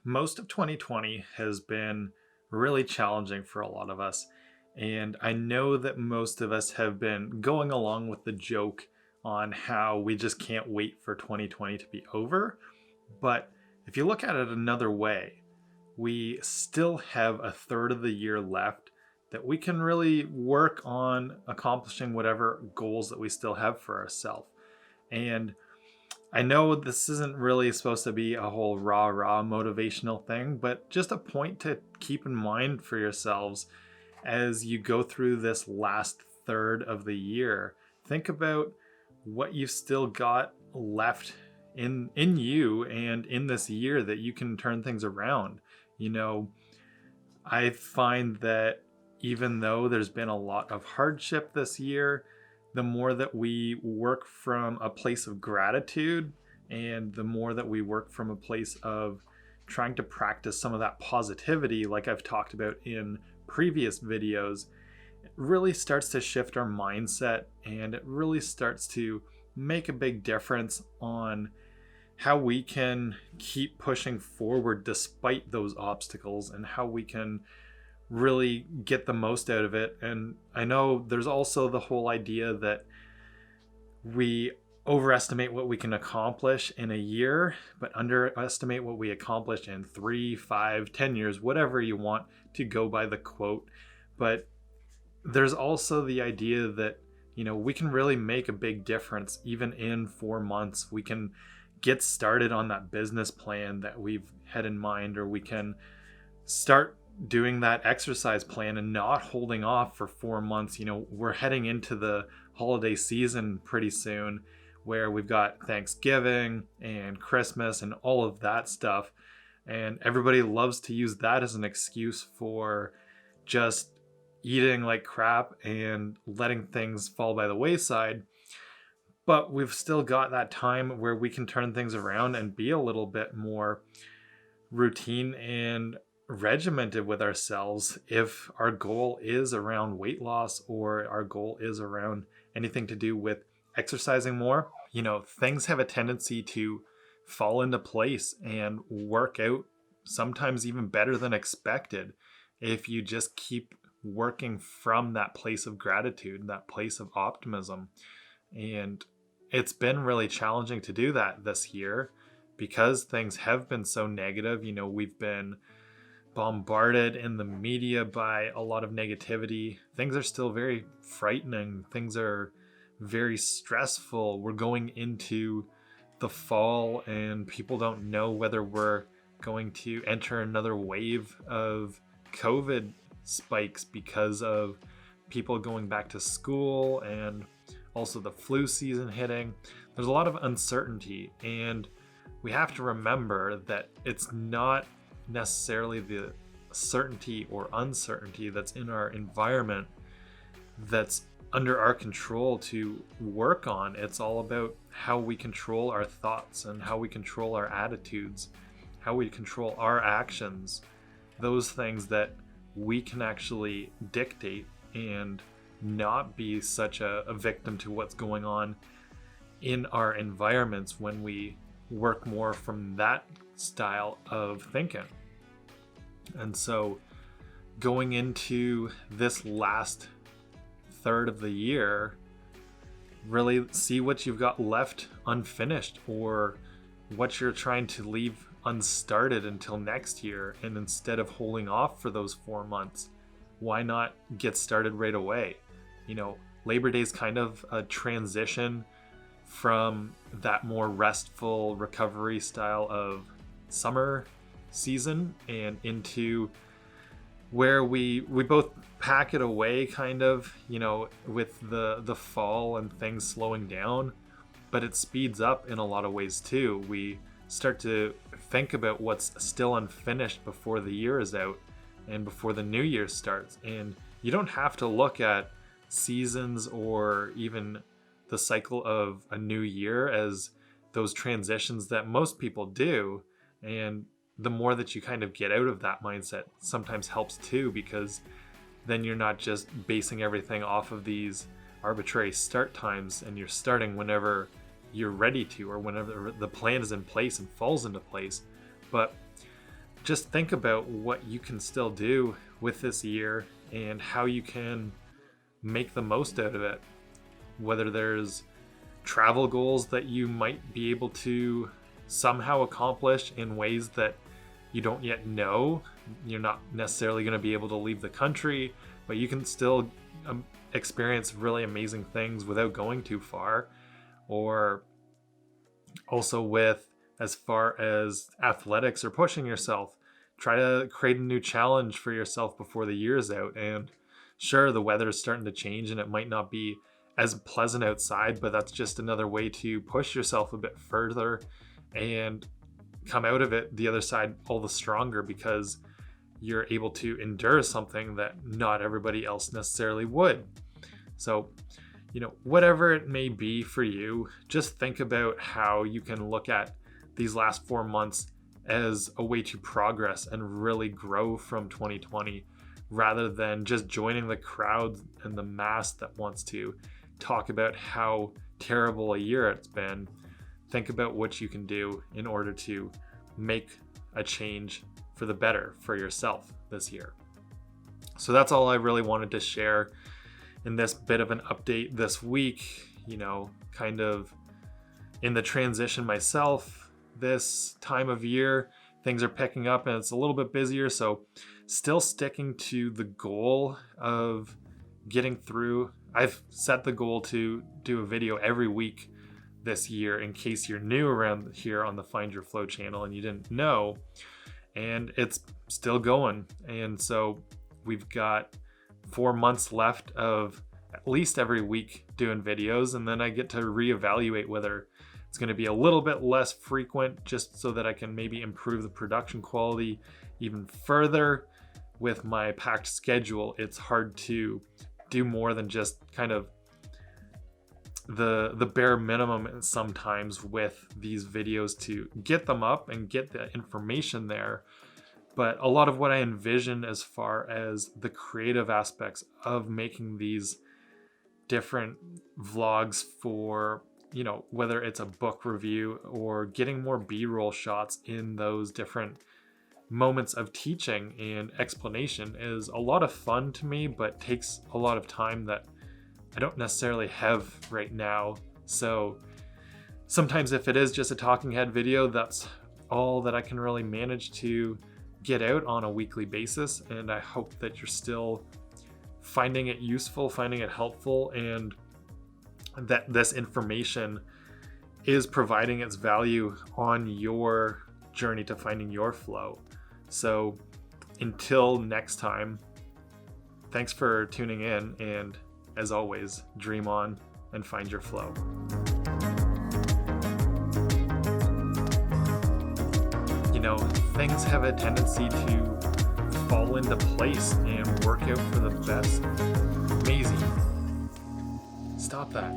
Most of 2020 has been really challenging for a lot of us. And I know that most of us have been going along with the joke on how we just can't wait for 2020 to be over. But if you look at it another way, we still have a third of the year left that we can really work on accomplishing whatever goals that we still have for ourselves. And I know this isn't really supposed to be a whole rah motivational thing, but just a point to keep in mind for yourselves as you go through this last third of the year. Think about what you've still got left in you and in this year that you can turn things around. You know, I find that even though there's been a lot of hardship this year, the more that we work from a place of gratitude and the more that we work from a place of trying to practice some of that positivity, like I've talked about in previous videos, it really starts to shift our mindset and it really starts to make a big difference on how we can keep pushing forward despite those obstacles and how we can really get the most out of it. And I know there's also the whole idea that we overestimate what we can accomplish in a year, but underestimate what we accomplish in 3, 5, 10 years, whatever you want to go by the quote. But there's also the idea that, we can really make a big difference even in 4 months. We can get started on that business plan that we've had in mind, or we can start doing that exercise plan and not holding off for 4 months. We're heading into the holiday season pretty soon where we've got Thanksgiving and Christmas and all of that stuff. And everybody loves to use that as an excuse for just eating like crap and letting things fall by the wayside. But we've still got that time where we can turn things around and be a little bit more routine and regimented with ourselves if our goal is around weight loss or our goal is around anything to do with exercising more. Things have a tendency to fall into place and work out sometimes even better than expected if you just keep working from that place of gratitude, that place of optimism. And it's been really challenging to do that this year because things have been so negative. We've been bombarded in the media by a lot of negativity. Things are still very frightening. Things are very stressful. We're going into the fall and people don't know whether we're going to enter another wave of COVID spikes because of people going back to school and also the flu season hitting. There's a lot of uncertainty, and we have to remember that it's not necessarily the certainty or uncertainty that's in our environment that's under our control to work on. It's all about how we control our thoughts and how we control our attitudes, how we control our actions, those things that we can actually dictate and not be such a victim to what's going on in our environments when we work more from that style of thinking. And so going into this last third of the year, really see what you've got left unfinished or what you're trying to leave unstarted until next year. And instead of holding off for those 4 months, why not get started right away? Labor Day is kind of a transition from that more restful recovery style of summer season and into where we both pack it away kind of, with the fall and things slowing down, but it speeds up in a lot of ways too. We start to think about what's still unfinished before the year is out and before the new year starts. And you don't have to look at seasons or even the cycle of a new year as those transitions that most people do. And the more that you kind of get out of that mindset sometimes helps too, because then you're not just basing everything off of these arbitrary start times and you're starting whenever you're ready to or whenever the plan is in place and falls into place. But just think about what you can still do with this year and how you can make the most out of it. Whether there's travel goals that you might be able to somehow accomplish in ways that you don't yet know. You're not necessarily going to be able to leave the country, but you can still experience really amazing things without going too far. Or also with as far as athletics or pushing yourself, try to create a new challenge for yourself before the year's out. And sure, the weather is starting to change and it might not be as pleasant outside, but that's just another way to push yourself a bit further and come out of it the other side all the stronger, because you're able to endure something that not everybody else necessarily would. So, whatever it may be for you, just think about how you can look at these last 4 months as a way to progress and really grow from 2020, rather than just joining the crowd and the mass that wants to talk about how terrible a year it's been. Think about what you can do in order to make a change for the better for yourself this year. So that's all I really wanted to share in this bit of an update this week. Kind of in the transition myself this time of year, things are picking up and it's a little bit busier. So still sticking to the goal of getting through. I've set the goal to do a video every week this year, in case you're new around here on the Find Your Flow channel and you didn't know. And it's still going. And so we've got 4 months left of at least every week doing videos. And then I get to reevaluate whether it's going to be a little bit less frequent, just so that I can maybe improve the production quality even further. With my packed schedule, it's hard to do more than just kind of the bare minimum sometimes with these videos to get them up and get the information there. But a lot of what I envision as far as the creative aspects of making these different vlogs for, whether it's a book review or getting more B-roll shots in those different moments of teaching and explanation, is a lot of fun to me, but takes a lot of time that I don't necessarily have right now. So sometimes if it is just a talking head video, that's all that I can really manage to get out on a weekly basis. And I hope that you're still finding it useful, finding it helpful, and that this information is providing its value on your journey to finding your flow. So until next time, thanks for tuning in, and as always, dream on and find your flow. Things have a tendency to fall into place and work out for the best. Amazing. Stop that.